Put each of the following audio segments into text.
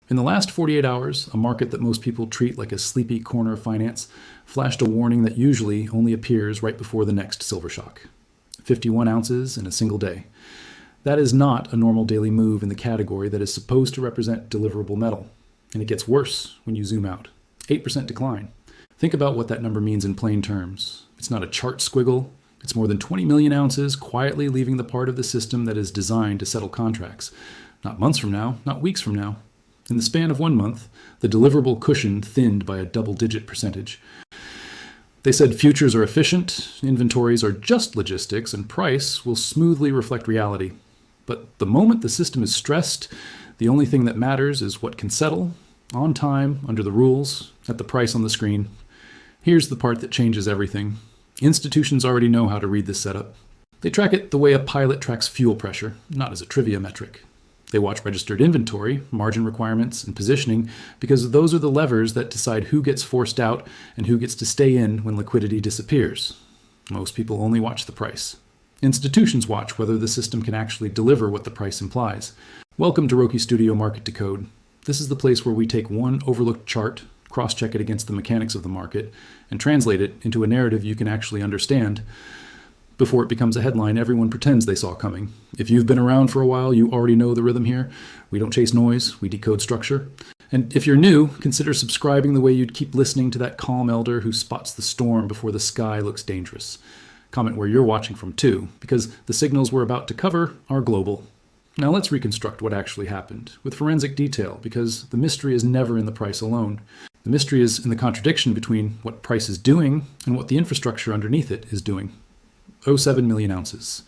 In the last 48 hours, a market that most people treat like a sleepy corner of finance flashed a warning that usually only appears right before the next silver shock. 51 ounces in a single day. That is not a normal daily move in the category that is supposed to represent deliverable metal. And it gets worse when you zoom out. 8% decline. Think about what that number means in plain terms. It's not a chart squiggle. It's more than 20 million ounces quietly leaving the part of the system that is designed to settle contracts. Not months from now, not weeks from now. In the span of 1 month, the deliverable cushion thinned by a double-digit percentage. They said futures are efficient, inventories are just logistics, and price will smoothly reflect reality. But the moment the system is stressed, the only thing that matters is what can settle, on time, under the rules, at the price on the screen. Here's the part that changes everything. Institutions already know how to read this setup. They track it the way a pilot tracks fuel pressure, not as a trivia metric. They watch registered inventory, margin requirements, and positioning because those are the levers that decide who gets forced out and who gets to stay in when liquidity disappears. Most people only watch the price. Institutions watch whether the system can actually deliver what the price implies. Welcome to Roki Studio Market Decode. This is the place where we take one overlooked chart, cross-check it against the mechanics of the market, and translate it into a narrative you can actually understand. Before it becomes a headline everyone pretends they saw coming. If you've been around for a while, you already know the rhythm here. We don't chase noise, we decode structure. And if you're new, consider subscribing the way you'd keep listening to that calm elder who spots the storm before the sky looks dangerous. Comment where you're watching from too, because the signals we're about to cover are global. Now let's reconstruct what actually happened, with forensic detail, because the mystery is never in the price alone. The mystery is in the contradiction between what price is doing and what the infrastructure underneath it is doing. 07 million ounces.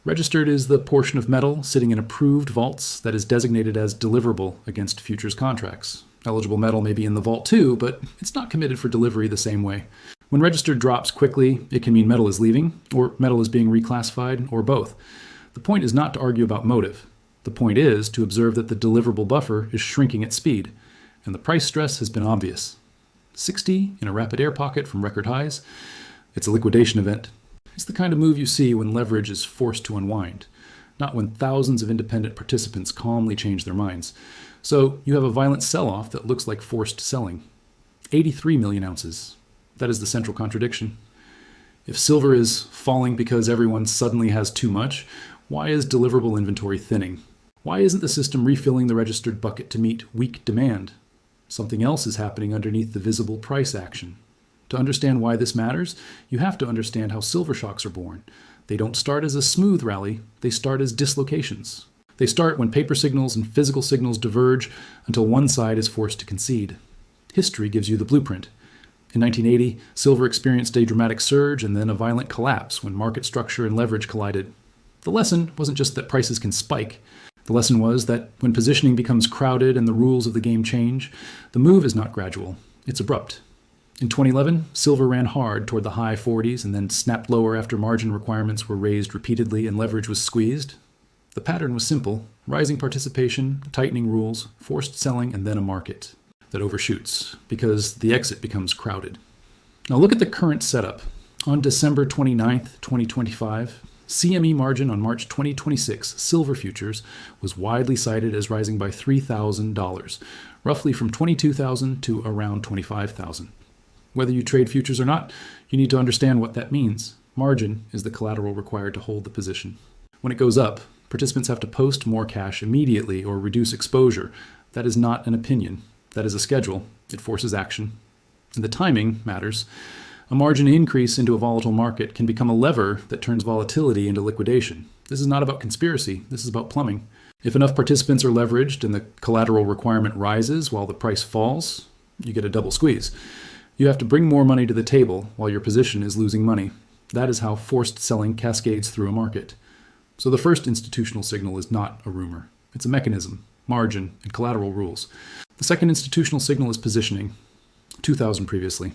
Registered is the portion of metal sitting in approved vaults that is designated as deliverable against futures contracts. Eligible metal may be in the vault too, but it's not committed for delivery the same way. When registered drops quickly, it can mean metal is leaving, or metal is being reclassified, or both. The point is not to argue about motive. The point is to observe that the deliverable buffer is shrinking at speed, and the price stress has been obvious. 60 in a rapid air pocket from record highs. It's a liquidation event. It's the kind of move you see when leverage is forced to unwind, not when thousands of independent participants calmly change their minds. So you have a violent sell-off that looks like forced selling. 83 million ounces. That is the central contradiction. If silver is falling because everyone suddenly has too much, why is deliverable inventory thinning? Why isn't the system refilling the registered bucket to meet weak demand? Something else is happening underneath the visible price action. To understand why this matters, you have to understand how silver shocks are born. They don't start as a smooth rally, they start as dislocations. They start when paper signals and physical signals diverge until one side is forced to concede. History gives you the blueprint. In 1980, silver experienced a dramatic surge and then a violent collapse when market structure and leverage collided. The lesson wasn't just that prices can spike. The lesson was that when positioning becomes crowded and the rules of the game change, the move is not gradual, it's abrupt. In 2011, silver ran hard toward the high 40s and then snapped lower after margin requirements were raised repeatedly and leverage was squeezed. The pattern was simple: rising participation, tightening rules, forced selling, and then a market that overshoots because the exit becomes crowded. Now look at the current setup. On December 29th, 2025, CME margin on March 2026 silver futures was widely cited as rising by $3,000, roughly from $22,000 to around $25,000. Whether you trade futures or not, you need to understand what that means. Margin is the collateral required to hold the position. When it goes up, participants have to post more cash immediately or reduce exposure. That is not an opinion. That is a schedule. It forces action. And the timing matters. A margin increase into a volatile market can become a lever that turns volatility into liquidation. This is not about conspiracy. This is about plumbing. If enough participants are leveraged and the collateral requirement rises while the price falls, you get a double squeeze. You have to bring more money to the table while your position is losing money. That is how forced selling cascades through a market. So the first institutional signal is not a rumor. It's a mechanism, margin, and collateral rules. The second institutional signal is positioning, 2,000 previously.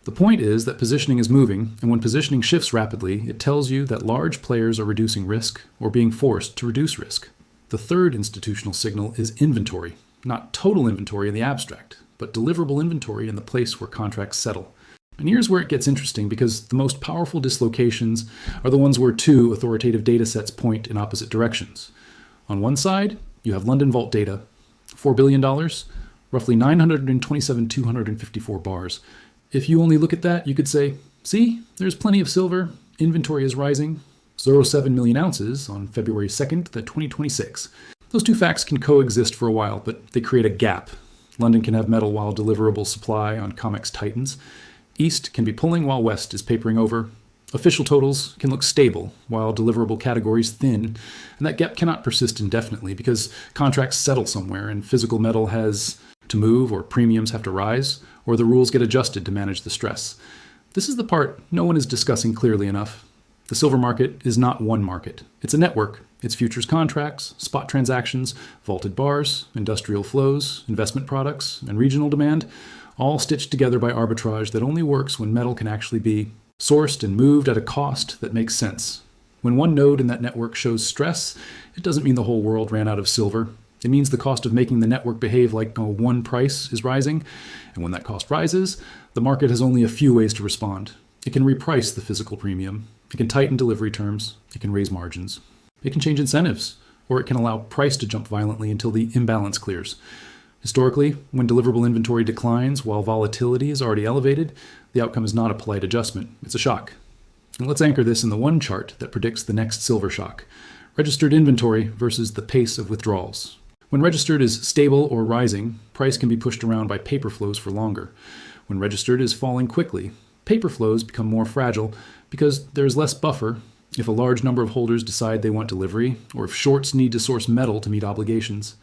The point is that positioning is moving, and when positioning shifts rapidly, it tells you that large players are reducing risk or being forced to reduce risk. The third institutional signal is inventory, not total inventory in the abstract, but deliverable inventory in the place where contracts settle. And here's where it gets interesting, because the most powerful dislocations are the ones where two authoritative data sets point in opposite directions. On one side, you have London Vault data, $4 billion, roughly 927,254 bars. If you only look at that, you could say, see, there's plenty of silver, inventory is rising, 0.7 million ounces on February 2nd, 2026. Those two facts can coexist for a while, but they create a gap. London can have metal while deliverable supply on COMEX tightens. East can be pulling while West is papering over. Official totals can look stable while deliverable categories thin, and that gap cannot persist indefinitely because contracts settle somewhere and physical metal has to move or premiums have to rise or the rules get adjusted to manage the stress. This is the part no one is discussing clearly enough. The silver market is not one market. It's a network. It's futures contracts, spot transactions, vaulted bars, industrial flows, investment products, and regional demand, all stitched together by arbitrage that only works when metal can actually be sourced and moved at a cost that makes sense. When one node in that network shows stress, it doesn't mean the whole world ran out of silver. It means the cost of making the network behave like one price is rising, and when that cost rises, the market has only a few ways to respond. It can reprice the physical premium. It can tighten delivery terms. It can raise margins. It can change incentives, or it can allow price to jump violently until the imbalance clears. Historically, when deliverable inventory declines while volatility is already elevated, the outcome is not a polite adjustment, it's a shock. And let's anchor this in the one chart that predicts the next silver shock: registered inventory versus the pace of withdrawals. When registered is stable or rising, price can be pushed around by paper flows for longer. When registered is falling quickly, paper flows become more fragile because there is less buffer if a large number of holders decide they want delivery, or if shorts need to source metal to meet obligations.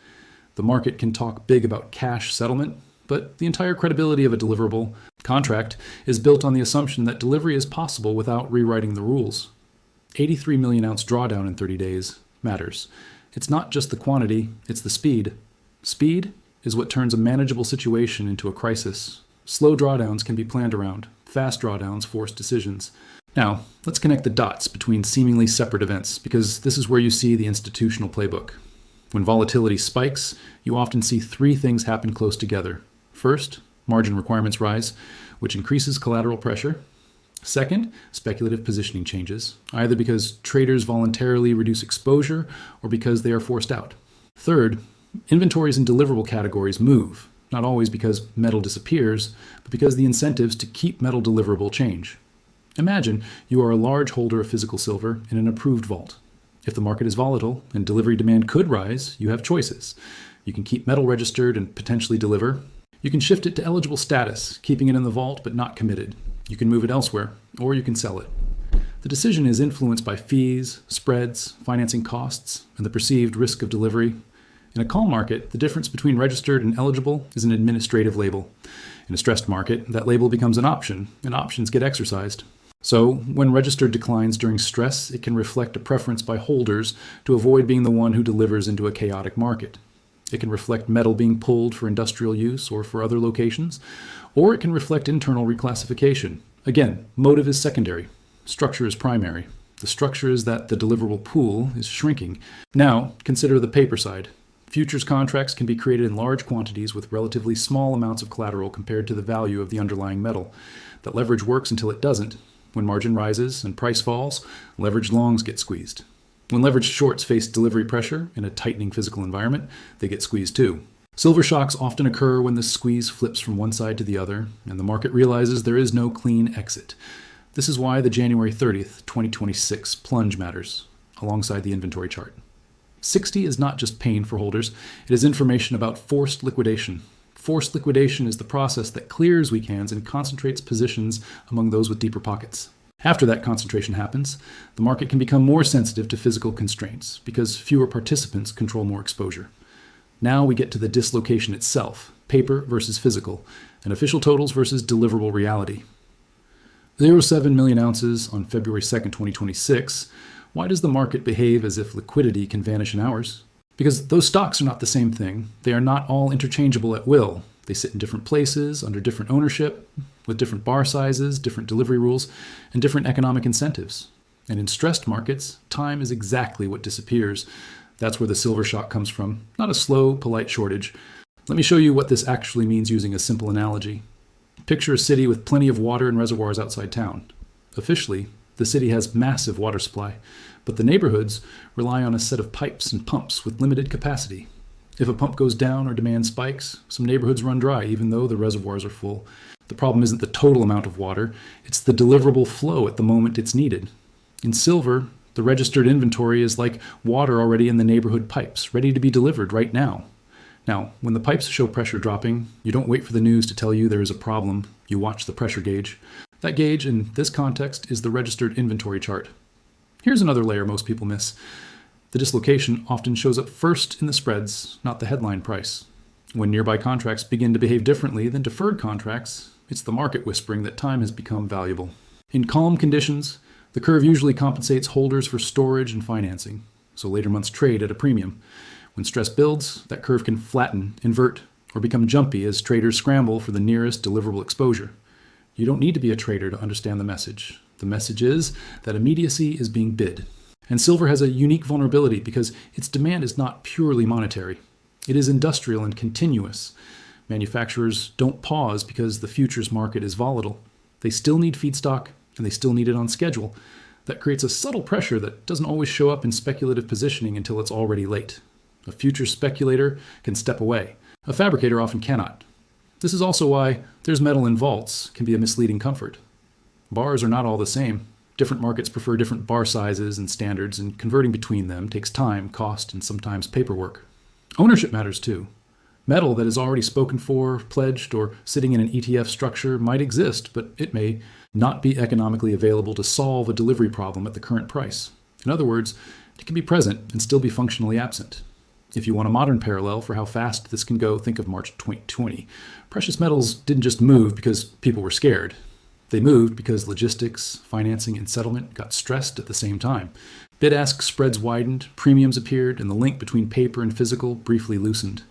The market can talk big about cash settlement, but the entire credibility of a deliverable contract is built on the assumption that delivery is possible without rewriting the rules. 83 million ounce drawdown in 30 days matters. It's not just the quantity, it's the speed. Speed is what turns a manageable situation into a crisis. Slow drawdowns can be planned around. Fast drawdowns force decisions. Now, let's connect the dots between seemingly separate events, because this is where you see the institutional playbook. When volatility spikes, you often see three things happen close together. First, margin requirements rise, which increases collateral pressure. Second, speculative positioning changes, either because traders voluntarily reduce exposure or because they are forced out. Third, inventories in deliverable categories move, not always because metal disappears, but because the incentives to keep metal deliverable change. Imagine you are a large holder of physical silver in an approved vault. If the market is volatile and delivery demand could rise, you have choices. You can keep metal registered and potentially deliver. You can shift it to eligible status, keeping it in the vault but not committed. You can move it elsewhere, or you can sell it. The decision is influenced by fees, spreads, financing costs, and the perceived risk of delivery. In a calm market, the difference between registered and eligible is an administrative label. In a stressed market, that label becomes an option, and options get exercised. So, when registered declines during stress, it can reflect a preference by holders to avoid being the one who delivers into a chaotic market. It can reflect metal being pulled for industrial use or for other locations, or it can reflect internal reclassification. Again, motive is secondary. Structure is primary. The structure is that the deliverable pool is shrinking. Now, consider the paper side. Futures contracts can be created in large quantities with relatively small amounts of collateral compared to the value of the underlying metal. That leverage works until it doesn't. When margin rises and price falls, leveraged longs get squeezed. When leveraged shorts face delivery pressure in a tightening physical environment, they get squeezed too. Silver shocks often occur when the squeeze flips from one side to the other, and the market realizes there is no clean exit. This is why the January 30th, 2026 plunge matters, alongside the inventory chart. 60 is not just pain for holders, it is information about forced liquidation. Forced liquidation is the process that clears weak hands and concentrates positions among those with deeper pockets. After that concentration happens, the market can become more sensitive to physical constraints because fewer participants control more exposure. Now we get to the dislocation itself, paper versus physical, and official totals versus deliverable reality. 0.7 million ounces on February 2nd, 2026. Why does the market behave as if liquidity can vanish in hours? Because those stocks are not the same thing. They are not all interchangeable at will. They sit in different places, under different ownership, with different bar sizes, different delivery rules, and different economic incentives. And in stressed markets, time is exactly what disappears. That's where the silver shock comes from, not a slow, polite shortage. Let me show you what this actually means using a simple analogy. Picture a city with plenty of water and reservoirs outside town. Officially, the city has massive water supply, but the neighborhoods rely on a set of pipes and pumps with limited capacity. If a pump goes down or demand spikes, some neighborhoods run dry even though the reservoirs are full. The problem isn't the total amount of water, it's the deliverable flow at the moment it's needed. In silver, the registered inventory is like water already in the neighborhood pipes, ready to be delivered right now. Now, when the pipes show pressure dropping, you don't wait for the news to tell you there is a problem. You watch the pressure gauge. That gauge, in this context, is the registered inventory chart. Here's another layer most people miss. The dislocation often shows up first in the spreads, not the headline price. When nearby contracts begin to behave differently than deferred contracts, it's the market whispering that time has become valuable. In calm conditions, the curve usually compensates holders for storage and financing, so later months trade at a premium. When stress builds, that curve can flatten, invert, or become jumpy as traders scramble for the nearest deliverable exposure. You don't need to be a trader to understand the message. The message is that immediacy is being bid. And silver has a unique vulnerability because its demand is not purely monetary. It is industrial and continuous. Manufacturers don't pause because the futures market is volatile. They still need feedstock, and they still need it on schedule. That creates a subtle pressure that doesn't always show up in speculative positioning until it's already late. A futures speculator can step away. A fabricator often cannot. This is also why there's metal in vaults can be a misleading comfort. Bars are not all the same. Different markets prefer different bar sizes and standards, and converting between them takes time, cost, and sometimes paperwork. Ownership matters too. Metal that is already spoken for, pledged, or sitting in an ETF structure might exist, but it may not be economically available to solve a delivery problem at the current price. In other words, it can be present and still be functionally absent. If you want a modern parallel for how fast this can go, think of March 2020. Precious metals didn't just move because people were scared. They moved because logistics, financing, and settlement got stressed at the same time. Bid-ask spreads widened, premiums appeared, and the link between paper and physical briefly loosened.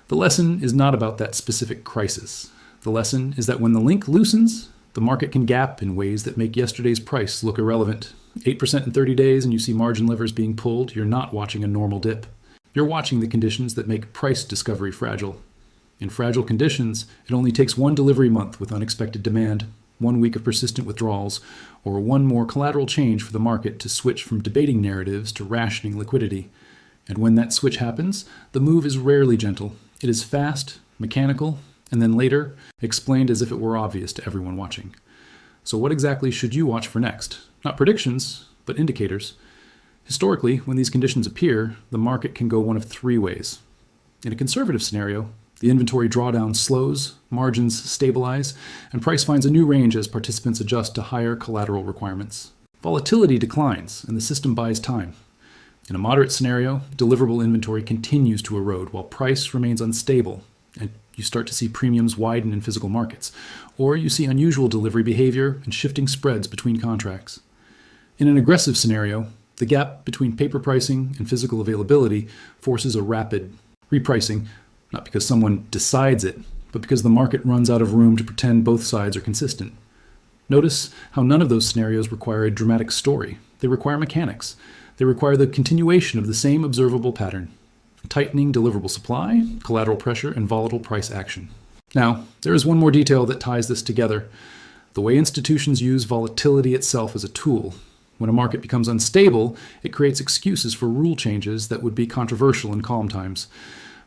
The lesson is not about that specific crisis. The lesson is that when the link loosens, the market can gap in ways that make yesterday's price look irrelevant. 8% in 30 days and you see margin levers being pulled, you're not watching a normal dip. You're watching the conditions that make price discovery fragile. In fragile conditions, it only takes one delivery month with unexpected demand, 1 week of persistent withdrawals, or one more collateral change for the market to switch from debating narratives to rationing liquidity. And when that switch happens, the move is rarely gentle. It is fast, mechanical, and then later explained as if it were obvious to everyone watching. So what exactly should you watch for next? Not predictions, but indicators. Historically, when these conditions appear, the market can go one of three ways. In a conservative scenario, the inventory drawdown slows, margins stabilize, and price finds a new range as participants adjust to higher collateral requirements. Volatility declines, and the system buys time. In a moderate scenario, deliverable inventory continues to erode while price remains unstable, and you start to see premiums widen in physical markets, or you see unusual delivery behavior and shifting spreads between contracts. In an aggressive scenario, the gap between paper pricing and physical availability forces a rapid repricing, not because someone decides it, but because the market runs out of room to pretend both sides are consistent. Notice how none of those scenarios require a dramatic story. They require mechanics. They require the continuation of the same observable pattern: tightening deliverable supply, collateral pressure, and volatile price action. Now, there is one more detail that ties this together: the way institutions use volatility itself as a tool. When a market becomes unstable, it creates excuses for rule changes that would be controversial in calm times.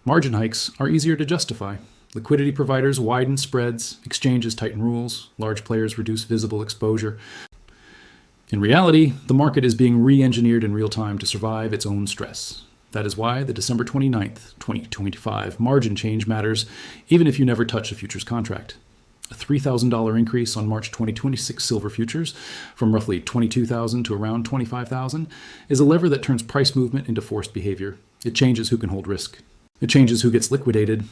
Margin hikes are easier to justify. Liquidity providers widen spreads, exchanges tighten rules, large players reduce visible exposure. In reality, the market is being re-engineered in real time to survive its own stress. That is why the December 29th, 2025 margin change matters, even if you never touch a futures contract. A $3,000 increase on March 2026 silver futures, from roughly $22,000 to around $25,000, is a lever that turns price movement into forced behavior. It changes who can hold risk. It changes who gets liquidated.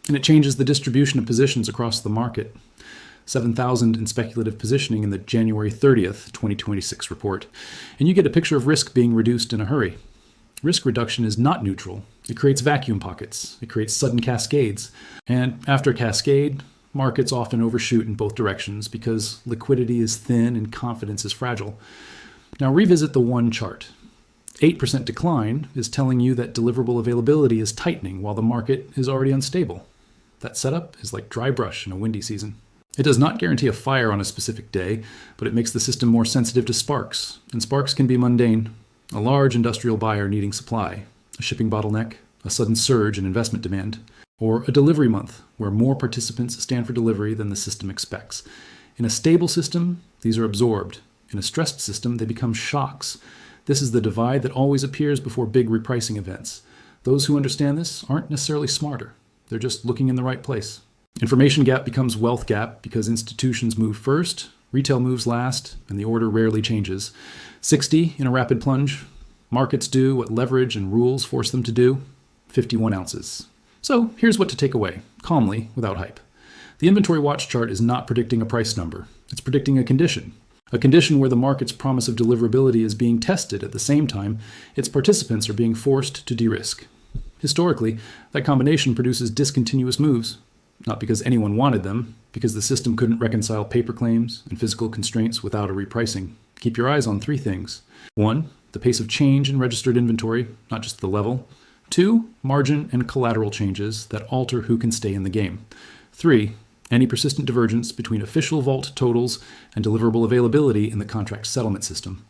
And it changes the distribution of positions across the market. 7,000 in speculative positioning in the January 30th, 2026 report. And you get a picture of risk being reduced in a hurry. Risk reduction is not neutral. It creates vacuum pockets. It creates sudden cascades. And after cascade, markets often overshoot in both directions because liquidity is thin and confidence is fragile. Now revisit the one chart. 8% decline is telling you that deliverable availability is tightening while the market is already unstable. That setup is like dry brush in a windy season. It does not guarantee a fire on a specific day, but it makes the system more sensitive to sparks, and sparks can be mundane. A large industrial buyer needing supply, a shipping bottleneck, a sudden surge in investment demand, or a delivery month, where more participants stand for delivery than the system expects. In a stable system, these are absorbed. In a stressed system, they become shocks. This is the divide that always appears before big repricing events. Those who understand this aren't necessarily smarter. They're just looking in the right place. Information gap becomes wealth gap because institutions move first, retail moves last, and the order rarely changes. 60 in a rapid plunge. Markets do what leverage and rules force them to do. 51 ounces. So here's what to take away, calmly, without hype. The inventory watch chart is not predicting a price number. It's predicting a condition where the market's promise of deliverability is being tested at the same time its participants are being forced to de-risk. Historically, that combination produces discontinuous moves, not because anyone wanted them, because the system couldn't reconcile paper claims and physical constraints without a repricing. Keep your eyes on 3 things. 1, the pace of change in registered inventory, not just the level. 2, margin and collateral changes that alter who can stay in the game. 3, any persistent divergence between official vault totals and deliverable availability in the contract settlement system.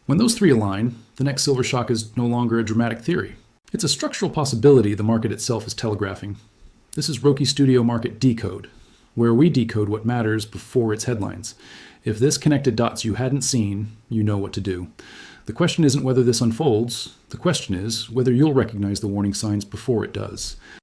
When those 3 align, the next silver shock is no longer a dramatic theory. It's a structural possibility the market itself is telegraphing. This is Roki Studio Market Decode, where we decode what matters before its headlines. If this connected dots you hadn't seen, you know what to do. The question isn't whether this unfolds. The question is whether you'll recognize the warning signs before it does.